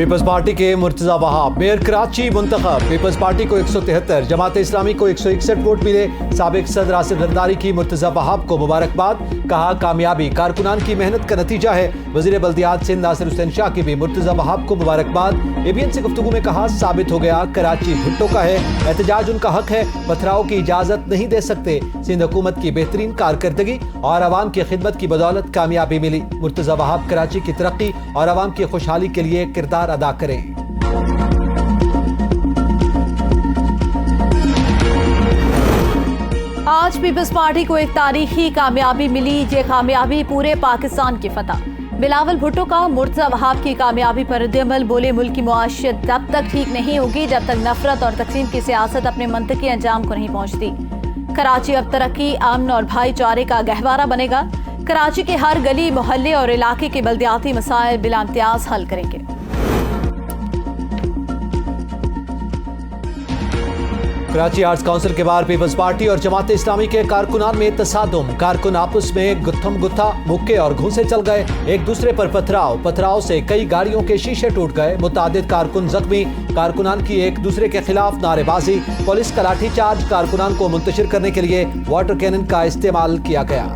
Peoples party के Murtaza Wahab mayor Karachi मुंतखब। Peoples party को 173, जमात इस्लामी को 161 वोट मिले। साबिक सदर आसिफ जरदारी की मुर्तजा वहाब को मुबारकबाद, कहा कामयाबी कारकुनान की मेहनत का नतीजा है। वजीर बल्दियात सिंध नासिर हुसैन शाह की भी मुर्तजा वहाब को मुबारकबाद। एबीएन से गुफ्तगू में कहा साबित हो गया कराची भुट्टो का है, एहतजाज उनका हक है, पथराव की इजाजत नहीं दे सकते। सिंध हुकूमत की बेहतरीन कारकर्दगी और आवाम की खिदमत की बदौलत कामयाबी मिली। मुर्तजा वहाब कराची की तरक्की और आवाम की खुशहाली के लिए किरदार अदा करें। आज पीपल्स पार्टी को एक तारीखी कामयाबी मिली। ये कामयाबी पूरे पाकिस्तान की फतह। बिलावल भुट्टो का मुर्तजा वहाब की कामयाबी पर रद्द-ए-अमल। बोले मुल्क की मुआशरत तब तक ठीक नहीं होगी जब तक नफरत और तकसीम की सियासत अपने मंतकी अंजाम को नहीं पहुंचती। कराची अब तरक्की, अमन और भाईचारे का गहवारा बनेगा। कराची के हर गली, मोहल्ले और इलाके के बल्दियाती मसाइल बिला इम्तियाज हल करेंगे। कराची आर्ट्स काउंसिल के बाहर पीपल्स पार्टी और जमात इस्लामी के कारकुनान में तसादुम। कारकुन आपस में गुत्थम गुत्था, मुक्के और घूंसे चल गए। एक दूसरे पर पथराव से कई गाड़ियों के शीशे टूट गए। मुतादिद कारकुन जख्मी। कारकुनान की एक दूसरे के खिलाफ नारेबाजी। पुलिस का लाठीचार्ज। कारकुनान को मुंतशिर करने के लिए वाटर कैनन का इस्तेमाल किया गया।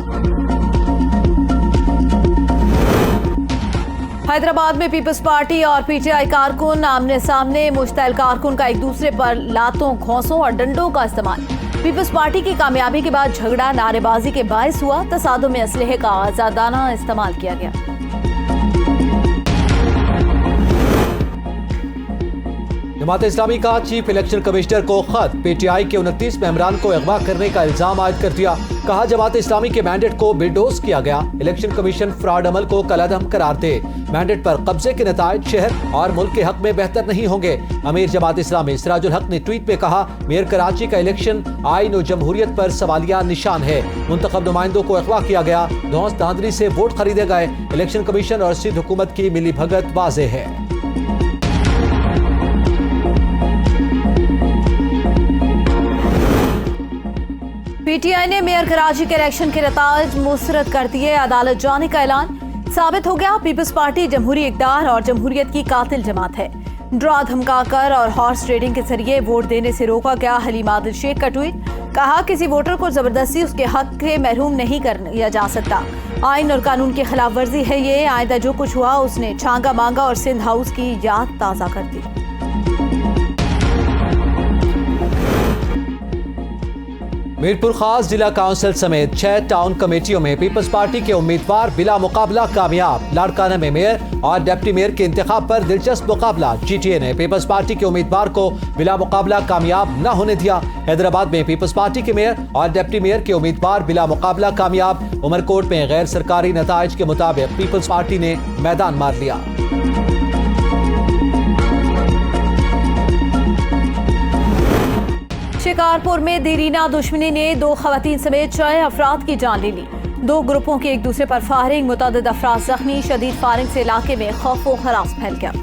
हैदराबाद में पीपल्स पार्टी और पीटीआई कारकुन आमने सामने। मुश्तैल कारकुन का एक दूसरे पर लातों, घोंसों और डंडों का इस्तेमाल। पीपल्स पार्टी की कामयाबी के बाद झगड़ा नारेबाजी के बायस हुआ। तसादुम में असलहे का आजादाना इस्तेमाल किया गया। जमात इस्लामी का चीफ इलेक्शन कमिश्नर को खत। पीटीआई के 29 मेंबरान को अगवा करने का इल्जाम आयद कर दिया। कहा जमात इस्लामी के मैंडेट को बिल्डोज किया गया। इलेक्शन कमीशन फ्रॉड अमल को कलअदम करार दे। मैंडेट पर कब्जे के नतायज शहर और मुल्क के हक में बेहतर नहीं होंगे। अमीर जमात इस्लामी सिराजुल हक ने ट्वीट में कहा मेयर कराची का इलेक्शन आइन और जमहूरियत पर सवालिया निशान है। मुंतखब नुमाइंदों को अगवा किया गया। धौंस धांधली से वोट खरीदे गए। इलेक्शन कमीशन और सिंध हुकूमत की मिली भगत वाज़ेह है। पीटीआई ने मेयर कराची के इलेक्शन के नताइज मुस्तरद कर दिए। अदालत जाने का ऐलान। साबित हो गया पीपल्स पार्टी जमहूरी इक़दार और जमहूरियत की कातिल जमात है। ड्रा धमकाकर और हॉर्स ट्रेडिंग के जरिए वोट देने से रोका गया। हलीम आदिल शेख का ट्वीट। कहा किसी वोटर को जबरदस्ती उसके हक से महरूम नहीं किया जा सकता। आइन और कानून की खिलाफ वर्जी है ये। आइंदा जो कुछ हुआ उसने छांगा मांगा और सिंध हाउस की याद ताज़ा कर दी। मीरपुर खास जिला काउंसिल समेत 6 टाउन कमेटियों में पीपल्स पार्टी के उम्मीदवार बिला मुकाबला कामयाब। लाड़काना में मेयर और डिप्टी मेयर के इंतखाब पर दिलचस्प मुकाबला। जीटीए ने पीपल्स पार्टी के उम्मीदवार को बिला मुकाबला कामयाब न होने दिया। हैदराबाद में पीपल्स पार्टी के मेयर और डिप्टी मेयर के उम्मीदवार बिला मुकाबला कामयाब। उमरकोट में गैर सरकारी नताइज के मुताबिक पीपल्स पार्टी ने मैदान मार लिया। शिकारपुर में देरीना दुश्मनी ने 2 खवातीन समेत 6 अफराद की जान ले ली। 2 ग्रुपों के एक दूसरे पर फायरिंग। मुतअद्दिद अफराद जख्मी। शदीद फायरिंग से इलाके में खौफ व हरास फैल गया।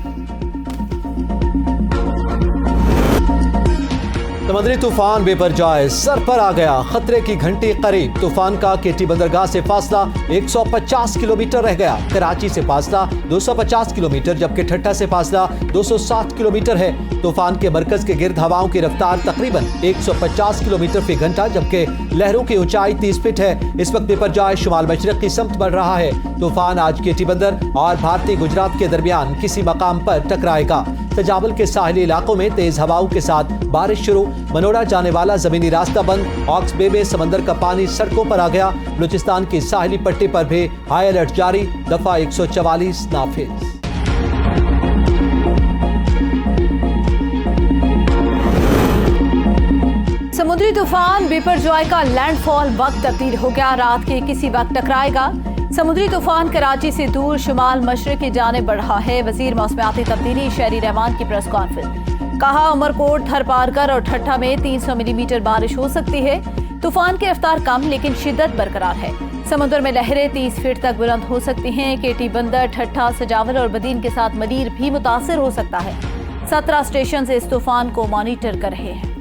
समंदरी तूफान बेपरजाए सर पर आ गया। खतरे की घंटी करीब। तूफान का केटी बंदरगाह से फासला 150 किलोमीटर रह गया। कराची से फासला 250 किलोमीटर जबकि ठट्टा से फासला 207 किलोमीटर है। तूफान के मरकज के गिर्द हवाओं की रफ्तार तकरीबन 150 किलोमीटर फी घंटा जबकि लहरों की ऊंचाई 30 फीट है। इस वक्त बेपरजाए शुमाल मशरक की समत बढ़ रहा है। तूफान आज केटी बंदर और भारतीय गुजरात के दरमियान किसी मकाम पर टकराएगा। तजावल के साहिली इलाकों में तेज हवाओं के साथ बारिश शुरू। मनोड़ा जाने वाला जमीनी रास्ता बंद। ऑक्स बे में समंदर का पानी सड़कों पर आ गया। बलूचिस्तान की साहिली पट्टी पर भी हाई अलर्ट जारी। दफा 144 नाफिज। समुद्री तूफान बिपरजॉय का लैंडफॉल वक्त तब्दील हो गया। रात के किसी वक्त टकराएगा। समुद्री तूफान कराची से दूर शुमाल मशरक की जानिब बढ़ रहा है। वजीर मौसमियाती तब्दीली शहरी रहमान की प्रेस कॉन्फ्रेंस। कहा उमरकोट, थरपारकर और ठट्ठा में 300 मिलीमीटर बारिश हो सकती है। तूफान की रफ्तार कम लेकिन शिद्दत बरकरार है। समुद्र में लहरें 30 फीट तक बुलंद हो सकती हैं। केटी बंदर, ठट्ठा, सजावल और बदीन के साथ मदीर भी मुतासिर हो सकता है। 17 स्टेशन इस तूफान को मॉनिटर कर रहे हैं।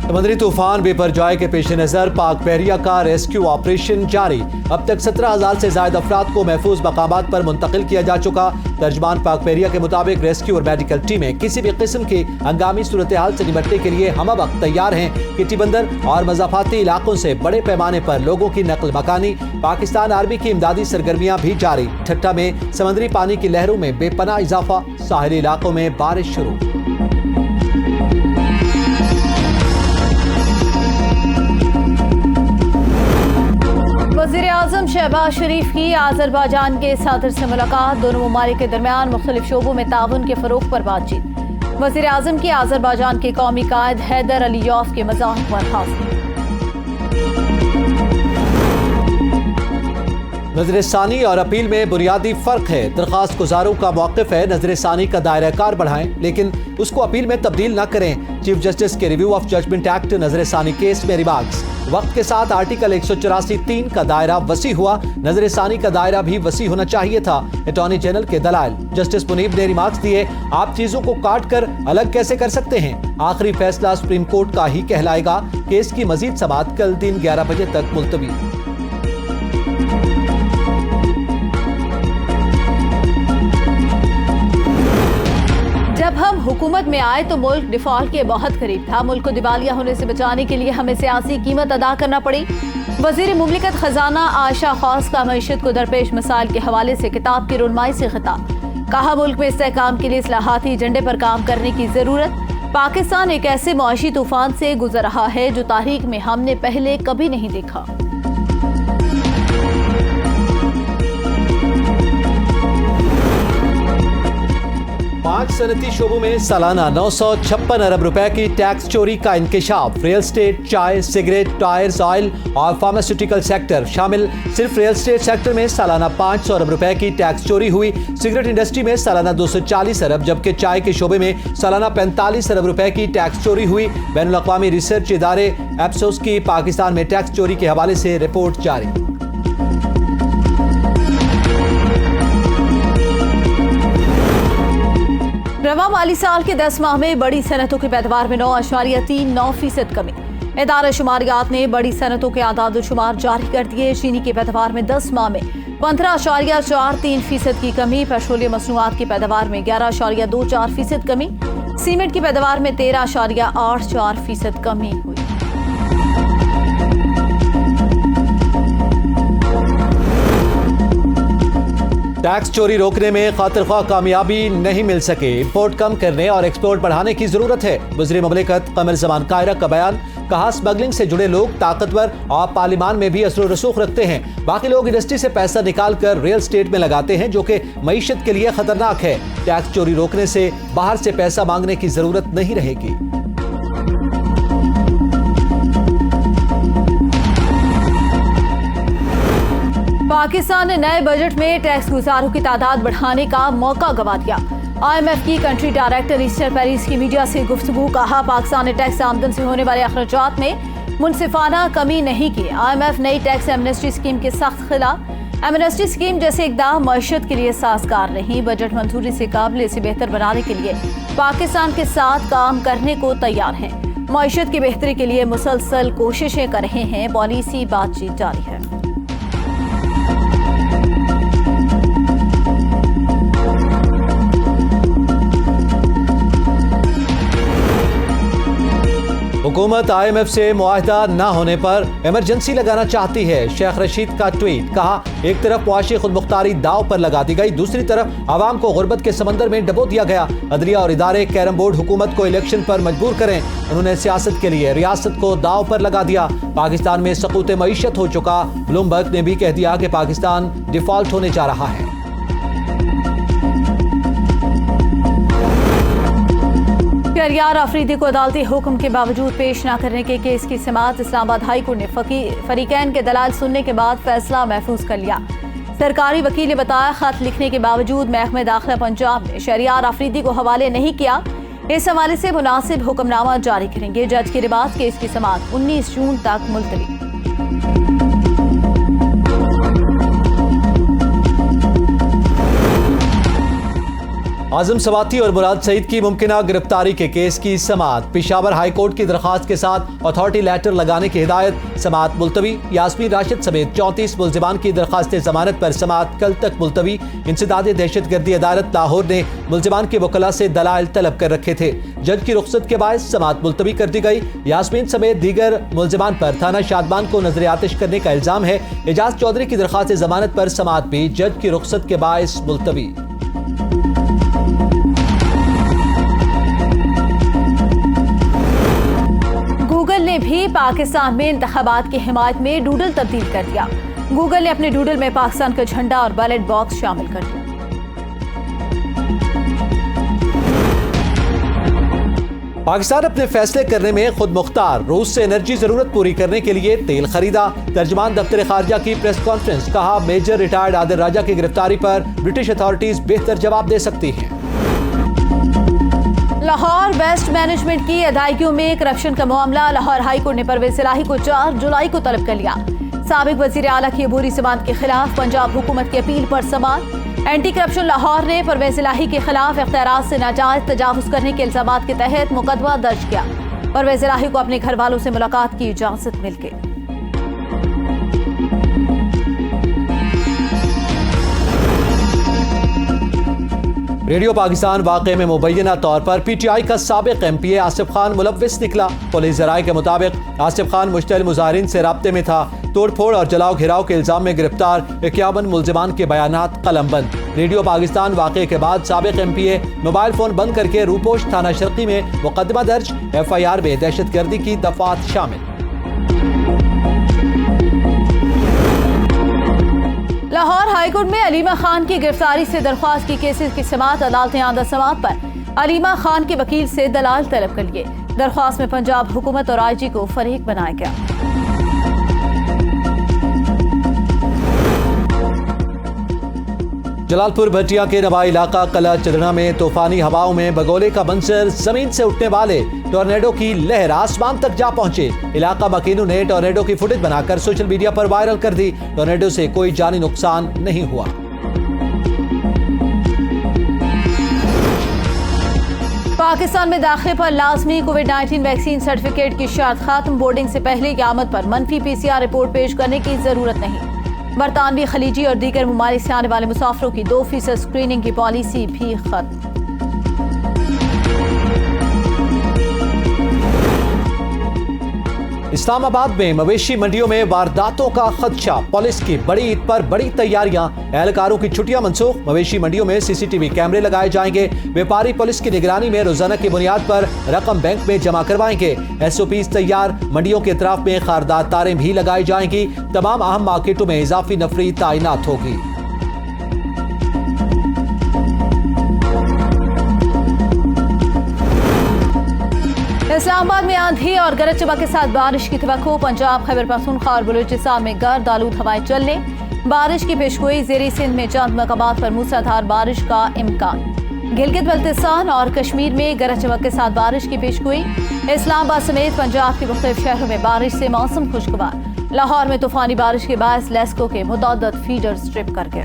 समुद्री तूफान बिपरजॉय के पेश नजर पाक बहरिया का रेस्क्यू ऑपरेशन जारी। अब तक 17,000 से ज्यादा अफराद को महफूज मकामात पर मुंतकिल किया जा चुका। तर्जमान पाक बहरिया के मुताबिक रेस्क्यू और मेडिकल टीमें किसी भी किस्म की हंगामी सूरत हाल से निपटने के लिए हम वक्त तैयार हैं। किटी बंदर और मज़ाफाती इलाकों से बड़े पैमाने पर लोगों की नकल मकानी। पाकिस्तान आर्मी की इमदादी सरगर्मियां भी जारी। ठट्टा में समुद्री पानी की लहरों में बेपनाह इजाफा। साहिली इलाकों में बारिश शुरू। वज़ीर-ए-आज़म शहबाज शरीफ की आज़रबाईजान के सदर से मुलाकात। दोनों ममालिक के दरमियान मुख्तलिफ शोबों में ताउन के फ़रोग़ पर बातचीत। वज़ीर-ए-आज़म की आज़रबाईजान के कौमी कायद हैदर अलीयॉफ के मज़ाहिर पर हाज़िरी। नजरसानी और अपील में बुनियादी फर्क है। दरख्वास्त गुजारों का मौक़िफ़ है नजरसानी का दायरा कार बढ़ाएं, लेकिन उसको अपील में तब्दील न करें। चीफ जस्टिस के रिव्यू ऑफ जजमेंट एक्ट नजरसानी केस में रिमार्क्स। वक्त के साथ आर्टिकल 184(3) का दायरा वसी हुआ, नजरसानी का दायरा भी वसी होना चाहिए था। अटॉर्नी जनरल के दलाइल। जस्टिस मुनीब ने रिमार्क्स दिए, आप चीजों को काट कर अलग कैसे कर सकते हैं। आखिरी फैसला सुप्रीम कोर्ट का ही कहलाएगा। केस की मजीद समाअत कल दिन 11 बजे तक मुलतवी। जब हम हुकूमत में आए तो मुल्क डिफॉल्ट के बहुत करीब था। मुल्क को दिवालिया होने से बचाने के लिए हमें सियासी कीमत अदा करना पड़ी। वजीर मुमलिकत खजाना आयशा खौस का मईशत को दरपेश मसाइल के हवाले से किताब की रुनमाई से खिताब। कहा, मुल्क में इस्तेहकाम के लिए इस्लाहाती एजेंडे पर काम करने की जरूरत। पाकिस्तान एक ऐसे मुआशी तूफान से गुजर रहा है जो तारीख में हमने पहले कभी नहीं देखा। पांच सनती शोबों में सालाना 956 अरब रुपए की टैक्स चोरी का इंकशाफ। रियल स्टेट, चाय, सिगरेट, टायर्स, ऑयल और फार्मास्यूटिकल सेक्टर शामिल। सिर्फ रियल स्टेट सेक्टर में सालाना 500 अरब रुपए की टैक्स चोरी हुई। सिगरेट इंडस्ट्री में सालाना 240 अरब, जबकि चाय के शोबे में सालाना 45 अरब रुपए की टैक्स चोरी हुई। बैनुल अक़वामी रिसर्च इदारे एप्सोस की पाकिस्तान में टैक्स चोरी के हवाले से रिपोर्ट जारी। रवा माली साल के 10 माह में बड़ी सनतों की पैदावार में 9.39% कमी। इदारा शुमारियात ने बड़ी सनतों के आदाद-ओ-शुमार जारी कर दिए। चीनी की पैदावार में 10 माह में 15.43% की कमी। पेट्रोलियम मसनूआत की पैदावार में 11.24% कमी। सीमेंट की पैदावार में 13.84% कमी हुई। टैक्स चोरी रोकने में खातिरख्वाह कामयाबी नहीं मिल सके। इंपोर्ट कम करने और एक्सपोर्ट बढ़ाने की जरूरत है। वज़ीर मुमलिकत कमर ज़मान कायरा का बयान। कहा, स्मगलिंग से जुड़े लोग ताकतवर और पार्लिमान में भी असर रसूख रखते हैं। बाकी लोग इंडस्ट्री से पैसा निकाल कर रियल स्टेट में लगाते हैं, जो कि मईशत के लिए खतरनाक है। टैक्स चोरी रोकने से बाहर से पैसा मांगने की जरूरत नहीं रहेगी। पाकिस्तान ने नए बजट में टैक्स गुजारों की तादाद बढ़ाने का मौका गंवा दिया। IMF की कंट्री डायरेक्टर ईस्टर पेरिस की मीडिया से गुफ्तगू। कहा, पाकिस्तान ने टैक्स आमदन से होने वाले अखराजात में मुनसिफाना कमी नहीं की। IMF नई टैक्स एमनेस्टी स्कीम के सख्त खिलाफ। एमनेस्टी स्कीम जैसे इकदाम मईशत के लिए साजगार नहीं। बजट मंजूरी से काबिल से बेहतर बनाने के लिए पाकिस्तान के साथ काम करने को तैयार हैं। मईशत की बेहतरी के लिए मुसलसल कोशिशें कर रहे हैं। पॉलिसी बातचीत जारी है। हुकूमत IMF से मुआहदा न होने पर इमरजेंसी लगाना चाहती है। शेख रशीद का ट्वीट। कहा, एक तरफ मुआशी खुदमुख्तारी दाव पर लगा दी गई, दूसरी तरफ आवाम को गुर्बत के समंदर में डबो दिया गया। अदलिया और इदारे कैरम बोर्ड हुकूमत को इलेक्शन पर मजबूर करें। उन्होंने सियासत के लिए रियासत को दाव पर लगा दिया। पाकिस्तान में सकूत मईशत हो चुका। ब्लूमबर्ग ने भी कह दिया कि पाकिस्तान डिफॉल्ट होने जा रहा है। शहरियार आफरीदी को अदालती हुक्म के बावजूद पेश न करने के केस की समाअत इस्लामाबाद हाई कोर्ट ने फरीकैन के दलाल सुनने के बाद फैसला महफूज कर लिया। सरकारी वकील ने बताया, खत लिखने के बावजूद महकमे दाखिला पंजाब ने शहरियार आफरीदी को हवाले नहीं किया। इस हवाले से मुनासिब हुक्मनामा जारी करेंगे। जज के रिबात केस की समाअत 19 जून तक मुलतवी। आजम सवाती और मुराद सईद की मुमकिना गिरफ्तारी के केस की समाअत। पेशावर हाई कोर्ट की दरखास्त के साथ अथॉरिटी लेटर लगाने की हिदायत। समाअत मुलतवी। यास्मीन राशिद समेत 34 मुल्जिमान की दरखास्त जमानत पर समाअत कल तक मुलतवी। इंसदाद दहशतगर्दी अदालत लाहौर ने मुल्जिमान के वकला से दलाइल तलब कर रखे थे। जज की रुख्सत के बाद समाअत मुलतवी कर दी गई। यास्मीन समेत दीगर मुल्जिमान पर थाना शादमान को नजर आतिश करने का इल्जाम है। एजाज चौधरी की दरखास्त जमानत पर समाअत भी जज की रुख्सत के बायस मुलतवी। गूगल ने भी पाकिस्तान में इंतखाबात की हिमायत में डूडल तब्दील कर दिया। गूगल ने अपने डूडल में पाकिस्तान का झंडा और बैलेट बॉक्स शामिल कर दिया। पाकिस्तान अपने फैसले करने में खुद मुख्तार। रूस से एनर्जी जरूरत पूरी करने के लिए तेल खरीदा। तर्जमान दफ्तर खारजा की प्रेस कॉन्फ्रेंस। कहा, मेजर रिटायर्ड आदिल राजा की गिरफ्तारी पर ब्रिटिश अथॉरिटीज बेहतर जवाब दे सकती हैं। लाहौर वेस्ट मैनेजमेंट की अदायगियों में करप्शन का मामला। लाहौर हाई कोर्ट ने परवेज इलाही को 4 जुलाई को तलब कर लिया। साबिक वजीर आला की अबूरी समाअत के खिलाफ पंजाब हुकूमत की अपील पर समाअत। एंटी करप्शन लाहौर ने परवेज इलाही के खिलाफ इख्तियारात से नाजायज तजावुज करने के इल्जामात के तहत मुकदमा दर्ज किया। परवेज इलाही को अपने घर वालों से मुलाकात की इजाजत मिल गई। रेडियो पाकिस्तान वाक़े में मुबैना तौर पर PTI का साबिक MPA आसिफ खान मुलव्विस निकला। पुलिस ज़राए के मुताबिक आसिफ खान मुश्तल मुजाहिरीन से राब्ते में था। तोड़फोड़ और जलाओ घिराव के इल्जाम में गिरफ्तार 51 मुल्जिमान के बयानात कलमबंद। रेडियो पाकिस्तान वाक़े के बाद साबिक MPA मोबाइल फोन बंद करके रूपोश थाना शर्की में मुकदमा दर्ज। FIR में दहशतगर्दी की दफात शामिल। लाहौर हाईकोर्ट में अलीमा खान की गिरफ्तारी से दरख्वास्त की केसेस की समाअत। अदालत ने आंदा समाअत पर अलीमा खान के वकील से दलाल तलब कर लिए। दरख्वास्त में पंजाब हुकूमत और IG को फरीक बनाया गया। जलालपुर भटिया के नवाई इलाका कला चदना में तूफानी हवाओं में बगोले का मंजर। जमीन से उठने वाले टॉर्नेडो की लहर आसमान तक जा पहुंचे। इलाका मकीनों ने टॉर्नेडो की फुटेज बनाकर सोशल मीडिया पर वायरल कर दी। टॉर्नेडो से कोई जानी नुकसान नहीं हुआ। पाकिस्तान में दाखिले पर लाजमी कोविड-19 वैक्सीन सर्टिफिकेट की शर्त खत्म। बोर्डिंग से पहले की आमद पर मनफी PCR रिपोर्ट पेश करने की जरूरत नहीं। बरतानवी, खलीजी और दीगर ममालिक से आने वाले मुसाफिरों की 2% स्क्रीनिंग की पॉलिसी भी खत्म। इस्लामाबाद में मवेशी मंडियों में वारदातों का खदशा। पुलिस की बड़ी ईद पर बड़ी तैयारियां। एहलकारों की छुट्टियां मनसूख। मवेशी मंडियों में CCTV कैमरे लगाए जाएंगे। व्यापारी पुलिस की निगरानी में रोजाना की बुनियाद पर रकम बैंक में जमा करवाएंगे। SOPs तैयार। मंडियों के अतराफ में खारदार तारें भी लगाई जाएंगी। तमाम अहम मार्केटों में इजाफी नफरी तैनात होगी। इस्लामाबाद में आंधी और गरज चमक के साथ बारिश की तवक्को। पंजाब, खैबर पख्तूनख्वा और बलूचिस्तान में गर्द आलूद हवाएं चलने। बारिश की पेशगोई। ज़ेरी सिंध में चंद मकामात पर मूसलाधार बारिश का इम्कान। गिलगित बल्तिस्तान और कश्मीर में गरज चमक के साथ बारिश की पेशगोई। इस्लामाबाद समेत पंजाब के मुख्तलिफ शहरों में बारिश से मौसम खुशगवार। लाहौर में तूफानी बारिश के बायस लेस्को के मुतअद्दिद फीडर स्ट्रिप कर गए।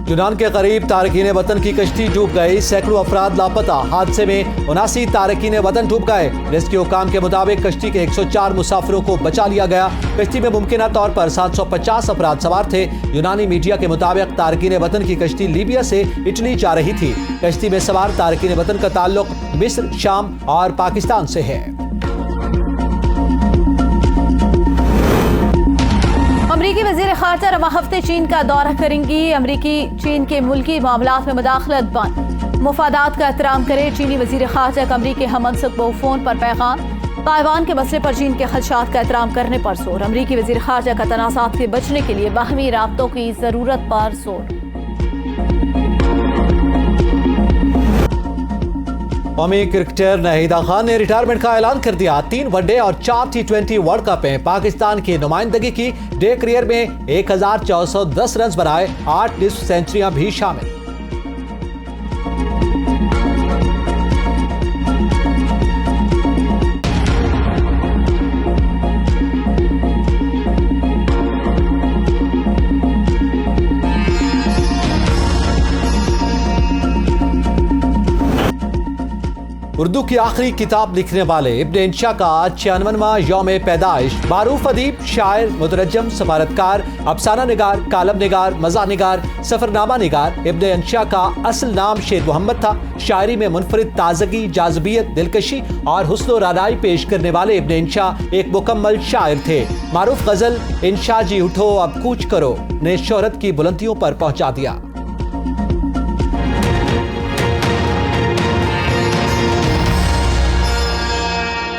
यूनान के करीब तारकीन वतन की कश्ती डूब गई। सैकड़ों अफराद लापता। हादसे में 79 तारकीन वतन डूब गए। रेस्क्यू काम के मुताबिक कश्ती के 104 मुसाफिरों को बचा लिया गया। कश्ती में मुमकिन तौर पर 750 अफराद सवार थे। यूनानी मीडिया के मुताबिक तारकीन वतन की कश्ती लीबिया से इटली जा रही थी। कश्ती में सवार तारकीन वतन का ताल्लुक मिस्र, शाम और पाकिस्तान से है। अमरीकी वज़ीर ख़ारजा रवा हफ्ते चीन का दौरा करेंगी। अमरीकी चीन के मुल्की मामलात में मुदाखलत बंद। मुफादात का एहतराम करे। चीनी वज़ीर ख़ारजा का अमरीकी हममंसब को फ़ोन पर पैगाम। ताइवान के मसले पर चीन के खदशात का एहतराम करने पर जोर। अमरीकी वज़ीर ख़ारजा का तनाज़ात से बचने के लिए बाहमी राब्तों की ज़रूरत पर जोर। कौमी क्रिकेटर नाहिदा खान ने रिटायरमेंट का ऐलान कर दिया। 3 वनडे और 4 T20 वर्ल्ड कप में पाकिस्तान की नुमाइंदगी की। डे करियर में 1410 रन बनाए। 8 टेस्ट सेंचुरियां भी शामिल। उर्दू की आखिरी किताब लिखने वाले इब्न इंशा का 96वां यौम पैदाइश। मारूफ अदीब, शायर, मुतरज्जम, सफारतकार, अफसाना निगार, कालम निगार, मज़ा निगार, सफरनामा निगार। इब्न इंशा का असल नाम शेर मोहम्मद था। शायरी में मुनफरिद ताजगी, जाज़बियत, दिलकशी और हुस्न रानाई पेश करने वाले इब्न इंशा एक मुकम्मल शायर थे। मारूफ गजल इंशा जी उठो अब कूच करो ने शोहरत की बुलंदियों पर पहुंचा दिया।